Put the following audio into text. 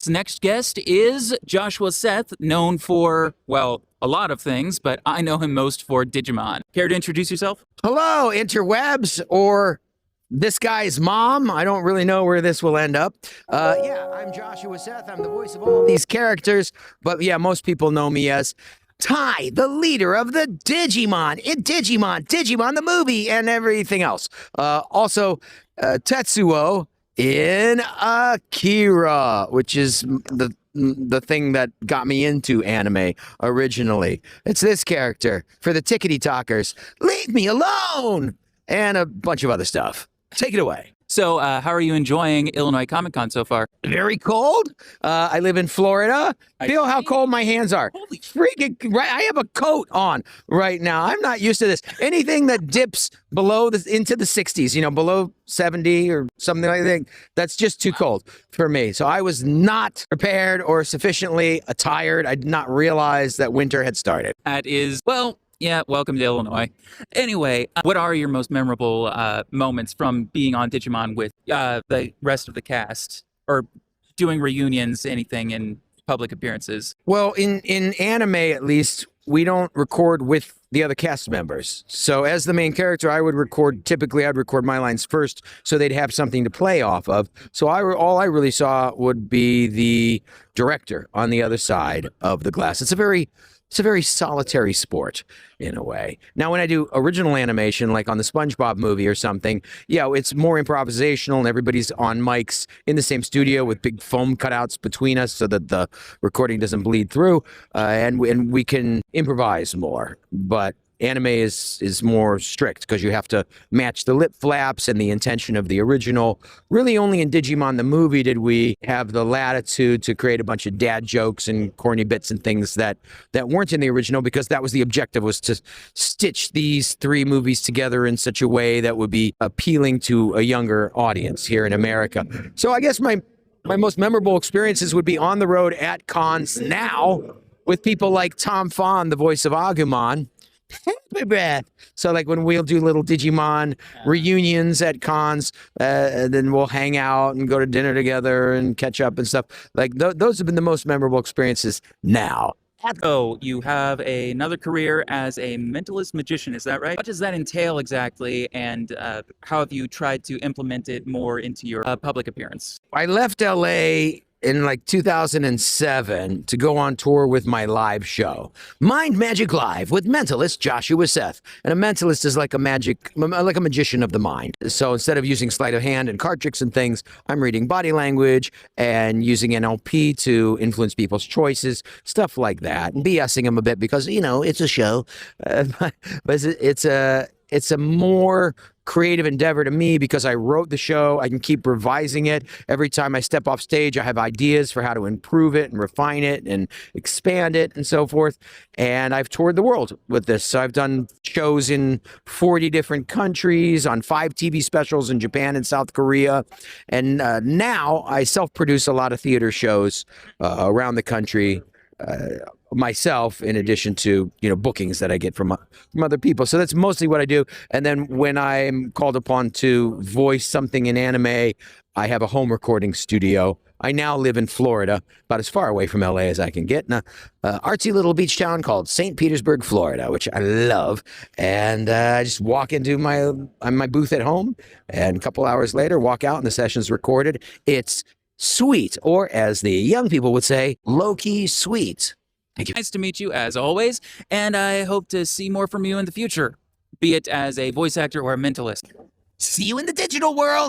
Next guest is Joshua Seth, known for, well, a lot of things, but I know him most for Digimon. Care to introduce yourself? Hello, interwebs, or this guy's mom. I don't really know where this will end up. Yeah, I'm Joshua Seth. I'm the voice of all these characters, but yeah, most people know me as Ty, the leader of the Digimon in Digimon the movie, and everything else. Also, Tetsuo in Akira, which is the thing that got me into anime originally. It's this character for the tickety talkers. Leave me alone, and a bunch of other stuff. Take it away. So, how are you enjoying Illinois Comic Con so far? Very cold. I live in Florida. Feel how cold my hands are. Holy freaking! Right, I have a coat on right now. I'm not used to this. Anything that dips below into the 60s, below 70 or something like that, that's just too cold for me. So I was not prepared or sufficiently attired. I did not realize that winter had started. That is, well, yeah, welcome to Illinois. Anyway, what are your most memorable moments from being on Digimon with the rest of the cast, or doing reunions, anything in public appearances? Well, in anime, at least, we don't record with the other cast members. So as the main character, typically I'd record my lines first so they'd have something to play off of. So all I really saw would be the director on the other side of the glass. It's a very solitary sport in a way. Now, when I do original animation, like on the SpongeBob movie or something, yeah, it's more improvisational and everybody's on mics in the same studio with big foam cutouts between us so that the recording doesn't bleed through, and we can improvise more. But anime is more strict because you have to match the lip flaps and the intention of the original. Really only in Digimon the movie did we have the latitude to create a bunch of dad jokes and corny bits and things that weren't in the original, because that was the objective, was to stitch these three movies together in such a way that would be appealing to a younger audience here in America. So I guess my most memorable experiences would be on the road at cons now with people like Tom Fawn, the voice of Agumon. So like when we'll do little Digimon reunions at cons, then we'll hang out and go to dinner together and catch up and stuff. Like those have been the most memorable experiences now. Oh, you have another career as a mentalist magician, is that right? What does that entail exactly, and how have you tried to implement it more into your public appearance? I left LA in like 2007 to go on tour with my live show, Mind Magic Live, with mentalist Joshua Seth. And a mentalist is like a magician of the mind. So instead of using sleight of hand and card tricks and things, I'm reading body language and using NLP to influence people's choices, stuff like that, and BSing them a bit because, it's a show. But it's a more creative endeavor to me because I wrote the show. I can keep revising it. Every time I step off stage, I have ideas for how to improve it and refine it and expand it and so forth. And I've toured the world with this. So I've done shows in 40 different countries, on 5 TV specials in Japan and South Korea. And now I self-produce a lot of theater shows around the country myself, in addition to bookings that I get from other people. So that's mostly what I do. And then when I'm called upon to voice something in anime, I have a home recording studio. I now live in Florida, about as far away from LA as I can get, in a artsy little beach town called St. Petersburg, Florida, which I love. And I just walk into my booth at home, and a couple hours later, walk out, and the session's recorded. It's sweet, or as the young people would say, low-key sweet. Thank you. Nice to meet you, as always, and I hope to see more from you in the future, be it as a voice actor or a mentalist. See you in the digital world!